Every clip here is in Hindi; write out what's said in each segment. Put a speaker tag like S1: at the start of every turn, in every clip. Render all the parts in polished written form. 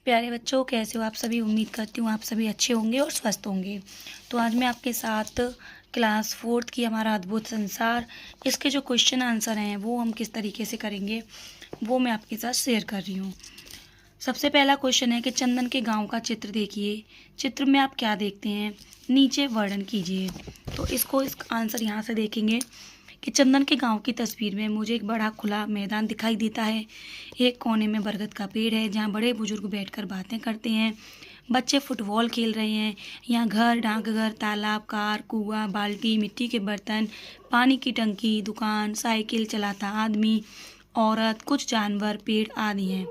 S1: प्यारे बच्चों, कैसे हो आप सभी। उम्मीद करती हूँ आप सभी अच्छे होंगे और स्वस्थ होंगे। तो आज मैं आपके साथ क्लास 4th की हमारा अद्भुत संसार, इसके जो क्वेश्चन आंसर हैं वो हम किस तरीके से करेंगे वो मैं आपके साथ शेयर कर रही हूँ। सबसे पहला क्वेश्चन है कि चंदन के गांव का चित्र देखिए। चित्र में आप क्या देखते हैं, नीचे वर्णन कीजिए। तो इसको आंसर यहाँ से देखेंगे कि चंदन के गांव की तस्वीर में मुझे एक बड़ा खुला मैदान दिखाई देता है। एक कोने में बरगद का पेड़ है जहाँ बड़े बुजुर्ग बैठकर बातें करते हैं। बच्चे फुटबॉल खेल रहे हैं। यहाँ घर, डाकघर, तालाब, कार, कुआं, बाल्टी, मिट्टी के बर्तन, पानी की टंकी, दुकान, साइकिल चलाता आदमी, औरत, कुछ जानवर, पेड़ आदि हैं।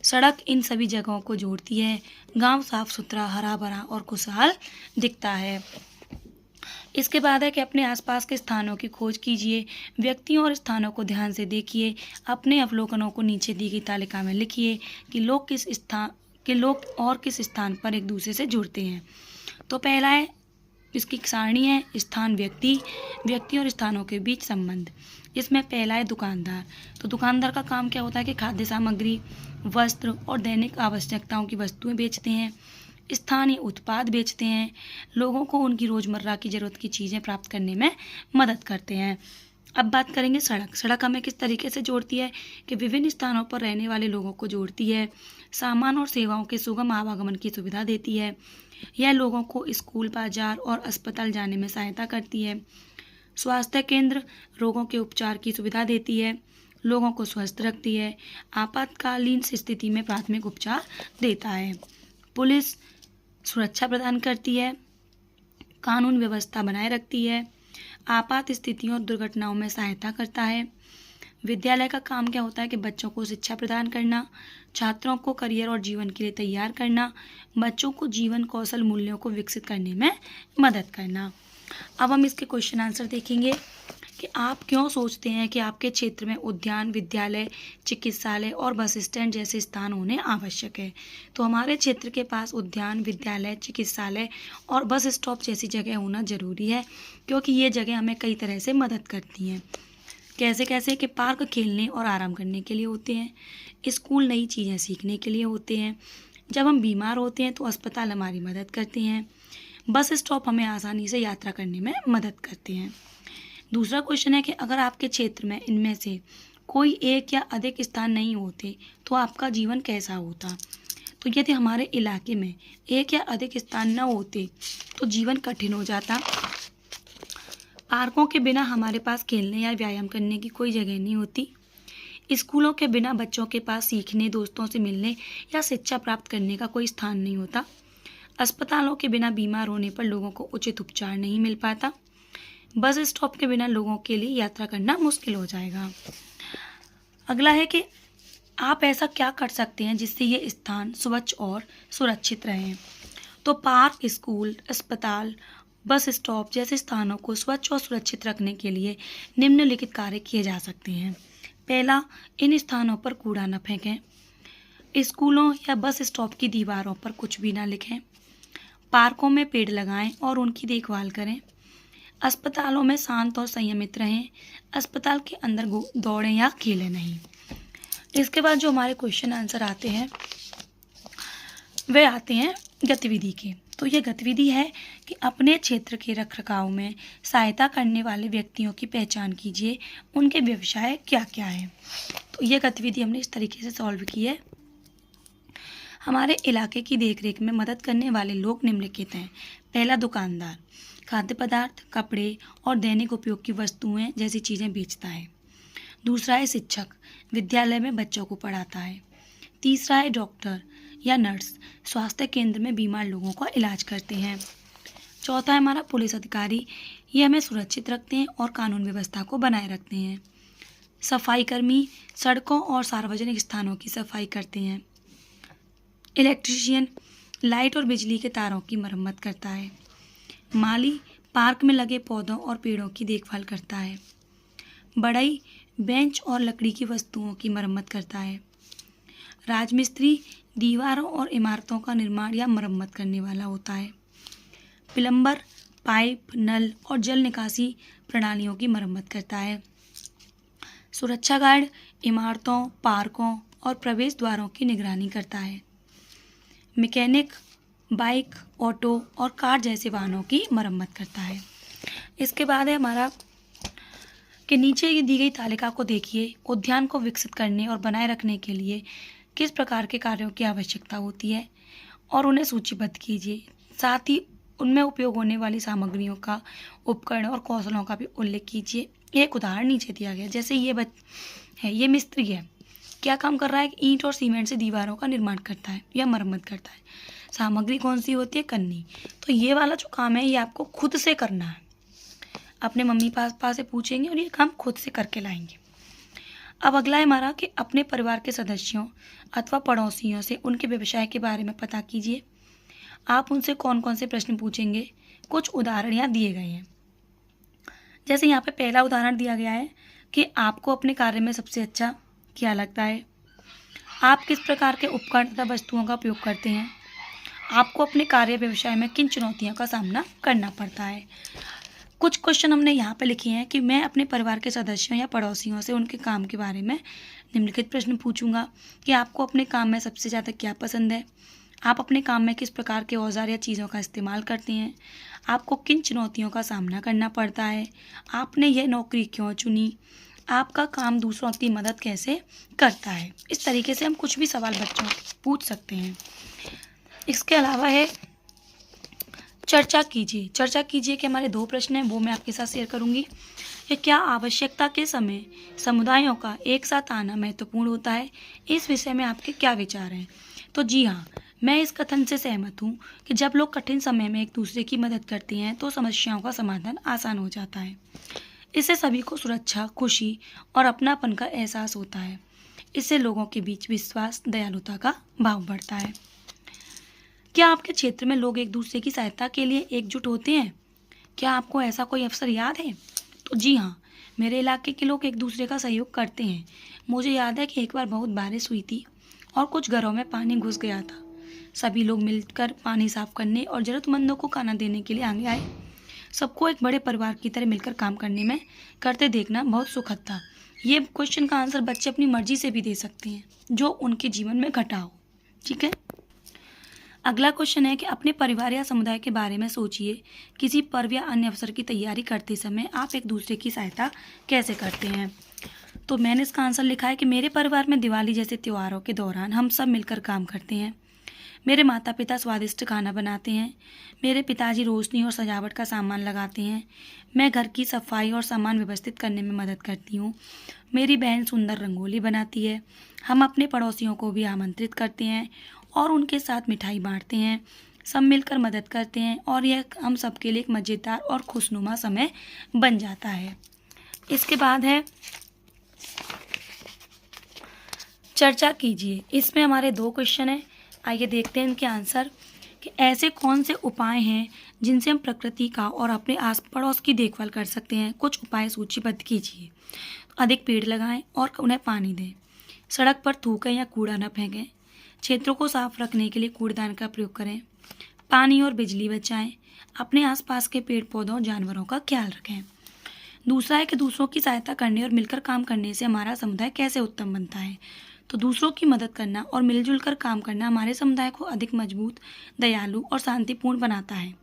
S1: सड़क इन सभी जगहों को जोड़ती है। गांव साफ सुथरा, हरा भरा और खुशहाल दिखता है। इसके बाद है कि अपने आसपास के स्थानों की खोज कीजिए। व्यक्तियों और स्थानों को ध्यान से देखिए। अपने अवलोकनों को नीचे दी गई तालिका में लिखिए कि लोग किस स्थान पर एक दूसरे से जुड़ते हैं। तो पहला है, इसकी सारणी है स्थान, व्यक्ति और स्थानों के बीच संबंध। इसमें पहला है दुकानदार। तो दुकानदार का काम क्या होता है कि खाद्य सामग्री, वस्त्र और दैनिक आवश्यकताओं की वस्तुएं बेचते हैं। स्थानीय उत्पाद बेचते हैं, लोगों को उनकी रोज़मर्रा की ज़रूरत की चीज़ें प्राप्त करने में मदद करते हैं। अब बात करेंगे सड़क। सड़क हमें किस तरीके से जोड़ती है कि विभिन्न स्थानों पर रहने वाले लोगों को जोड़ती है। सामान और सेवाओं के सुगम आवागमन की सुविधा देती है। यह लोगों को स्कूल, बाजार और अस्पताल जाने में सहायता करती है। स्वास्थ्य केंद्र रोगों के उपचार की सुविधा देती है, लोगों को स्वस्थ रखती है। आपातकालीन स्थिति में प्राथमिक उपचार देता है। पुलिस सुरक्षा प्रदान करती है, कानून व्यवस्था बनाए रखती है, आपात स्थितियों और दुर्घटनाओं में सहायता करता है। विद्यालय का काम क्या होता है कि बच्चों को शिक्षा प्रदान करना, छात्रों को करियर और जीवन के लिए तैयार करना, बच्चों को जीवन कौशल मूल्यों को विकसित करने में मदद करना। अब हम इसके क्वेश्चन आंसर देखेंगे कि आप क्यों सोचते हैं कि आपके क्षेत्र में उद्यान, विद्यालय, चिकित्सालय और बस स्टैंड जैसे स्थान होने आवश्यक है। तो हमारे क्षेत्र के पास उद्यान, विद्यालय, चिकित्सालय और बस स्टॉप जैसी जगह होना ज़रूरी है, क्योंकि ये जगह हमें कई तरह से मदद करती हैं। कैसे कैसे कि पार्क खेलने और आराम करने के लिए होते हैं, स्कूल नई चीज़ें सीखने के लिए होते हैं, जब हम बीमार होते हैं तो अस्पताल हमारी मदद करते हैं, बस स्टॉप हमें आसानी से यात्रा करने में मदद करते हैं। दूसरा क्वेश्चन है कि अगर आपके क्षेत्र में इनमें से कोई एक या अधिक स्थान नहीं होते तो आपका जीवन कैसा होता। तो यदि हमारे इलाके में एक या अधिक स्थान न होते तो जीवन कठिन हो जाता। पार्कों के बिना हमारे पास खेलने या व्यायाम करने की कोई जगह नहीं होती। स्कूलों के बिना बच्चों के पास सीखने, दोस्तों से मिलने या शिक्षा प्राप्त करने का कोई स्थान नहीं होता। अस्पतालों के बिना बीमार होने पर लोगों को उचित उपचार नहीं मिल पाता। बस स्टॉप के बिना लोगों के लिए यात्रा करना मुश्किल हो जाएगा। अगला है कि आप ऐसा क्या कर सकते हैं जिससे ये स्थान स्वच्छ और सुरक्षित रहें। तो पार्क, स्कूल, अस्पताल, बस स्टॉप जैसे स्थानों को स्वच्छ और सुरक्षित रखने के लिए निम्नलिखित कार्य किए जा सकते हैं। पहला, इन स्थानों पर कूड़ा न फेंकें। स्कूलों या बस स्टॉप की दीवारों पर कुछ भी ना लिखें। पार्कों में पेड़ लगाएं और उनकी देखभाल करें। अस्पतालों में शांत और संयमित रहें। अस्पताल के अंदर दौड़ें या खेलें नहीं। इसके बाद जो हमारे क्वेश्चन आंसर आते हैं वे आते हैं गतिविधि के। तो ये गतिविधि है कि अपने क्षेत्र के रखरखाव में सहायता करने वाले व्यक्तियों की पहचान कीजिए, उनके व्यवसाय क्या क्या है। तो ये गतिविधि हमने इस तरीके से सॉल्व की है। हमारे इलाके की देखरेख में मदद करने वाले लोग निम्नलिखित हैं। पहला, दुकानदार खाद्य पदार्थ, कपड़े और दैनिक उपयोग की वस्तुएं जैसी चीज़ें बेचता है। दूसरा है शिक्षक, विद्यालय में बच्चों को पढ़ाता है। तीसरा है डॉक्टर या नर्स, स्वास्थ्य केंद्र में बीमार लोगों का इलाज करते हैं। चौथा है हमारा पुलिस अधिकारी, ये हमें सुरक्षित रखते हैं और कानून व्यवस्था को बनाए रखते हैं। सफाई कर्मी सड़कों और सार्वजनिक स्थानों की सफाई करते हैं। इलेक्ट्रीशियन लाइट और बिजली के तारों की मरम्मत करता है। माली पार्क में लगे पौधों और पेड़ों की देखभाल करता है। बढ़ई बेंच और लकड़ी की वस्तुओं की मरम्मत करता है। राजमिस्त्री दीवारों और इमारतों का निर्माण या मरम्मत करने वाला होता है। प्लम्बर पाइप, नल और जल निकासी प्रणालियों की मरम्मत करता है। सुरक्षा गार्ड इमारतों, पार्कों और प्रवेश द्वारों की निगरानी करता है। मैकेनिक बाइक, ऑटो और कार जैसे वाहनों की मरम्मत करता है। इसके बाद है हमारा कि नीचे ये दी गई तालिका को देखिए। उद्यान को विकसित करने और बनाए रखने के लिए किस प्रकार के कार्यों की आवश्यकता होती है और उन्हें सूचीबद्ध कीजिए। साथ ही उनमें उपयोग होने वाली सामग्रियों का, उपकरण और कौशलों का भी उल्लेख कीजिए। एक उदाहरण नीचे दिया गया, जैसे ये मिस्त्री है, क्या काम कर रहा है? ईंट और सीमेंट से दीवारों का निर्माण करता है या मरम्मत करता है। सामग्री कौन सी होती है? कन्नी। तो ये वाला जो काम है ये आपको खुद से करना है। अपने मम्मी पापा से पूछेंगे और ये काम खुद से करके लाएंगे। अब अगला है हमारा कि अपने परिवार के सदस्यों अथवा पड़ोसियों से उनके व्यवसाय के बारे में पता कीजिए। आप उनसे कौन कौन से प्रश्न पूछेंगे? कुछ उदाहरण यहाँ दिए गए हैं। जैसे यहाँ पे पहला उदाहरण दिया गया है कि आपको अपने कार्य में सबसे अच्छा क्या लगता है? आप किस प्रकार के उपकरण तथा वस्तुओं का उपयोग करते हैं? आपको अपने कार्य व्यवसाय में किन चुनौतियों का सामना करना पड़ता है? कुछ क्वेश्चन हमने यहाँ पे लिखे हैं कि मैं अपने परिवार के सदस्यों या पड़ोसियों से उनके काम के बारे में निम्नलिखित प्रश्न पूछूंगा कि आपको अपने काम में सबसे ज़्यादा क्या पसंद है? आप अपने काम में किस प्रकार के औजार या चीज़ों का इस्तेमाल करते हैं? आपको किन चुनौतियों का सामना करना पड़ता है? आपने यह नौकरी क्यों चुनी? आपका काम दूसरों की मदद कैसे करता है? इस तरीके से हम कुछ भी सवाल बच्चों पूछ सकते हैं। इसके अलावा है चर्चा कीजिए। चर्चा कीजिए कि हमारे 2 प्रश्न हैं, वो मैं आपके साथ शेयर करूंगी। कि क्या आवश्यकता के समय समुदायों का एक साथ आना महत्वपूर्ण होता है? इस विषय में आपके क्या विचार हैं? तो जी हाँ, मैं इस कथन से सहमत हूँ कि जब लोग कठिन समय में एक दूसरे की मदद करते हैं तो समस्याओं का समाधान आसान हो जाता है। इससे सभी को सुरक्षा, खुशी और अपनापन का एहसास होता है। इससे लोगों के बीच विश्वास, दयालुता का भाव बढ़ता है। क्या आपके क्षेत्र में लोग एक दूसरे की सहायता के लिए एकजुट होते हैं? क्या आपको ऐसा कोई अवसर याद है? तो जी हाँ, मेरे इलाके के लोग एक दूसरे का सहयोग करते हैं। मुझे याद है कि एक बार बहुत बारिश हुई थी और कुछ घरों में पानी घुस गया था। सभी लोग मिलकर पानी साफ करने और ज़रूरतमंदों को खाना देने के लिए आगे आए। सबको एक बड़े परिवार की तरह मिलकर काम करते देखना बहुत सुखद था। ये क्वेश्चन का आंसर बच्चे अपनी मर्जी से भी दे सकते हैं, जो उनके जीवन में घटा हो। ठीक है। अगला क्वेश्चन है कि अपने परिवार या समुदाय के बारे में सोचिए। किसी पर्व या अन्य अवसर की तैयारी करते समय आप एक दूसरे की सहायता कैसे करते हैं? तो मैंने इसका आंसर लिखा है कि मेरे परिवार में दिवाली जैसे त्योहारों के दौरान हम सब मिलकर काम करते हैं। मेरे माता पिता स्वादिष्ट खाना बनाते हैं। मेरे पिताजी रोशनी और सजावट का सामान लगाते हैं। मैं घर की सफाई और सामान व्यवस्थित करने में मदद करती हूँ। मेरी बहन सुंदर रंगोली बनाती है। हम अपने पड़ोसियों को भी आमंत्रित करते हैं और उनके साथ मिठाई बांटते हैं। सब मिलकर मदद करते हैं और यह हम सबके लिए एक मज़ेदार और खुशनुमा समय बन जाता है। इसके बाद है चर्चा कीजिए। इसमें हमारे 2 क्वेश्चन हैं। आइए देखते हैं इनके आंसर कि ऐसे कौन से उपाय हैं जिनसे हम प्रकृति का और अपने आस पड़ोस की देखभाल कर सकते हैं। कुछ उपाय सूचीबद्ध कीजिए। अधिक पेड़ लगाएं और उन्हें पानी दें। सड़क पर थूकें या कूड़ा न फेंकें। क्षेत्रों को साफ रखने के लिए कूड़ेदान का प्रयोग करें। पानी और बिजली बचाएं। अपने आसपास के पेड़ पौधों और जानवरों का ख्याल रखें। दूसरा है कि दूसरों की सहायता करने और मिलकर काम करने से हमारा समुदाय कैसे उत्तम बनता है। तो दूसरों की मदद करना और मिलजुल कर काम करना हमारे समुदाय को अधिक मजबूत, दयालु और शांतिपूर्ण बनाता है।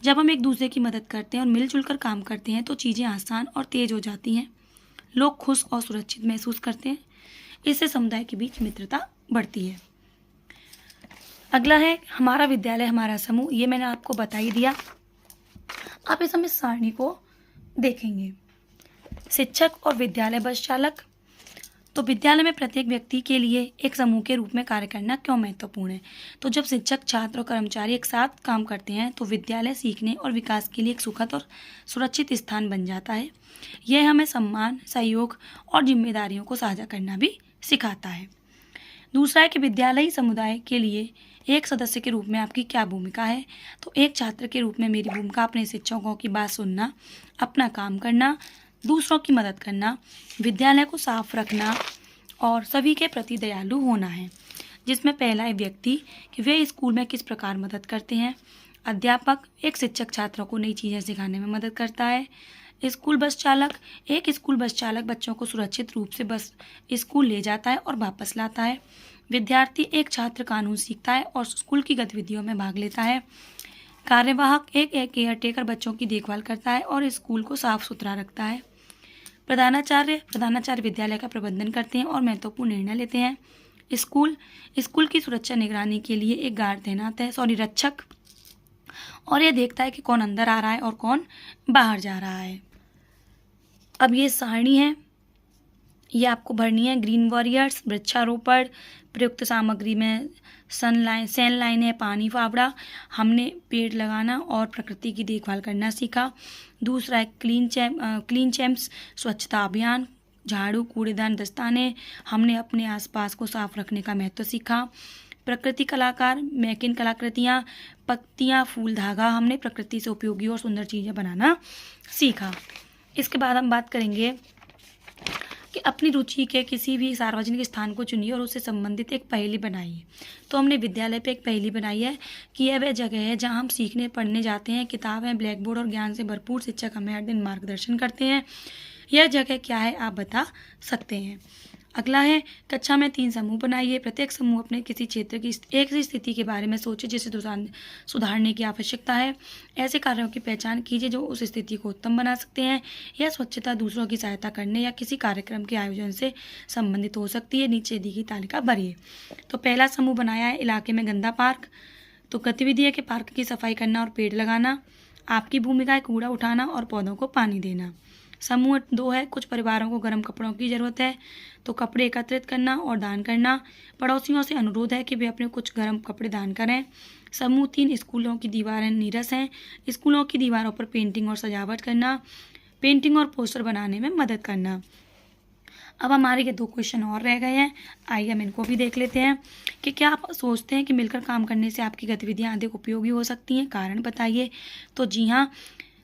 S1: जब हम एक दूसरे की मदद करते हैं और मिलजुल कर काम करते हैं तो चीज़ें आसान और तेज हो जाती हैं। लोग खुश और सुरक्षित महसूस करते हैं। इससे समुदाय के बीच मित्रता बढ़ती है। अगला है हमारा विद्यालय हमारा समूह। ये मैंने आपको बता ही दिया। आप इस समय सारणी को देखेंगे। शिक्षक और विद्यालय बस चालक। तो विद्यालय में प्रत्येक व्यक्ति के लिए एक समूह के रूप में कार्य करना क्यों महत्वपूर्ण है? तो जब शिक्षक, छात्र और कर्मचारी एक साथ काम करते हैं तो विद्यालय सीखने और विकास के लिए एक सुखद और सुरक्षित स्थान बन जाता है। यह हमें सम्मान, सहयोग और जिम्मेदारियों को साझा करना भी सिखाता है। दूसरा है कि विद्यालयी समुदाय के लिए एक सदस्य के रूप में आपकी क्या भूमिका है? तो एक छात्र के रूप में मेरी भूमिका अपने शिक्षकों की बात सुनना, अपना काम करना, दूसरों की मदद करना, विद्यालय को साफ रखना और सभी के प्रति दयालु होना है। जिसमें पहला है व्यक्ति कि वे स्कूल में किस प्रकार मदद करते हैं। अध्यापक एक शिक्षक छात्रों को नई चीज़ें सिखाने में मदद करता है। स्कूल बस चालक एक स्कूल बस चालक बच्चों को सुरक्षित रूप से बस स्कूल ले जाता है और वापस लाता है। विद्यार्थी एक छात्र कानून सीखता है और स्कूल की गतिविधियों में भाग लेता है। कार्यवाहक एक केयरटेकर बच्चों की देखभाल करता है और स्कूल को साफ सुथरा रखता है। प्रधानाचार्य विद्यालय का प्रबंधन करते हैं और महत्वपूर्ण निर्णय लेते हैं। स्कूल की सुरक्षा निगरानी के लिए एक गार्ड तैनात है, रक्षक, और यह देखता है कि कौन अंदर आ रहा है और कौन बाहर जा रहा है। अब ये सारणी है, ये आपको भरनी है। ग्रीन वॉरियर्स, वृक्षारोपण, प्रयुक्त सामग्री में सैन लाइन है, पानी फावड़ा, हमने पेड़ लगाना और प्रकृति की देखभाल करना सीखा। दूसरा है क्लीन चैम्प्स, स्वच्छता अभियान, झाड़ू, कूड़ेदान, दस्ताने, हमने अपने आसपास को साफ रखने का महत्व सीखा। प्रकृति कलाकार, मैकिन कलाकृतियाँ, पत्तियाँ, फूल, धागा, हमने प्रकृति से उपयोगी और सुंदर चीज़ें बनाना सीखा। इसके बाद हम बात करेंगे कि अपनी रुचि के किसी भी सार्वजनिक स्थान को चुनिए और उससे संबंधित एक पहेली बनाइए। तो हमने विद्यालय पे एक पहेली बनाई है कि यह वह जगह है जहाँ हम सीखने पढ़ने जाते हैं, किताब है, ब्लैक बोर्ड और ज्ञान से भरपूर शिक्षक हमें हर दिन मार्गदर्शन करते हैं। यह जगह क्या है, आप बता सकते हैं। अगला है, कक्षा में 3 समूह बनाइए। प्रत्येक समूह अपने किसी क्षेत्र की एक ही स्थिति के बारे में सोचे जिसे सुधारने की आवश्यकता है। ऐसे कार्यों की पहचान कीजिए जो उस स्थिति को उत्तम बना सकते हैं। यह स्वच्छता, दूसरों की सहायता करने या किसी कार्यक्रम के आयोजन से संबंधित हो सकती है। नीचे दी गई तालिका भरिए। तो पहला समूह बनाया है, इलाके में गंदा पार्क। तो गतिविधि है कि पार्क की सफाई करना और पेड़ लगाना। आपकी भूमिका है कूड़ा उठाना और पौधों को पानी देना। समूह 2 है, कुछ परिवारों को गर्म कपड़ों की ज़रूरत है, तो कपड़े एकत्रित करना और दान करना। पड़ोसियों से अनुरोध है कि वे अपने कुछ गर्म कपड़े दान करें। समूह 3, स्कूलों की दीवारें नीरस हैं, स्कूलों की दीवारों पर पेंटिंग और सजावट करना, पेंटिंग और पोस्टर बनाने में मदद करना। अब हमारे ये 2 क्वेश्चन और रह गए हैं, आइए हम इनको भी देख लेते हैं कि क्या आप सोचते हैं कि मिलकर काम करने से आपकी गतिविधियाँ अधिक उपयोगी हो सकती हैं, कारण बताइए। तो जी हाँ,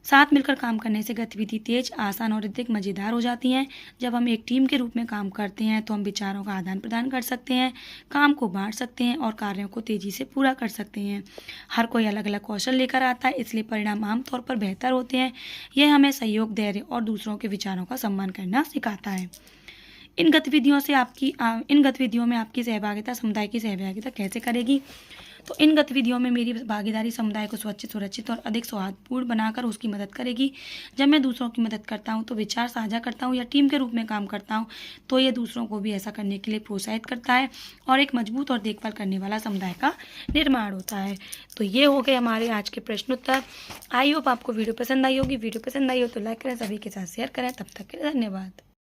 S1: साथ मिलकर काम करने से गतिविधि तेज, आसान और अधिक मज़ेदार हो जाती हैं। जब हम एक टीम के रूप में काम करते हैं तो हम विचारों का आदान प्रदान कर सकते हैं, काम को बांट सकते हैं और कार्यों को तेज़ी से पूरा कर सकते हैं। हर कोई अलग अलग कौशल लेकर आता है, इसलिए परिणाम आमतौर पर बेहतर होते हैं। यह हमें सहयोग, धैर्य और दूसरों के विचारों का सम्मान करना सिखाता है। इन गतिविधियों में आपकी सहभागिता समुदाय की सहभागिता कैसे करेगी। तो इन गतिविधियों में मेरी भागीदारी समुदाय को स्वच्छ, सुरक्षित और अधिक सौहार्दपूर्ण बनाकर उसकी मदद करेगी। जब मैं दूसरों की मदद करता हूँ तो विचार साझा करता हूँ या टीम के रूप में काम करता हूँ तो ये दूसरों को भी ऐसा करने के लिए प्रोत्साहित करता है और एक मजबूत और देखभाल करने वाला समुदाय का निर्माण होता है। तो ये हो गए हमारे आज के प्रश्नोत्तर। आई होप आपको वीडियो पसंद आई होगी। वीडियो पसंद आई हो तो लाइक करें, सभी के साथ शेयर करें। तब तक के लिए धन्यवाद।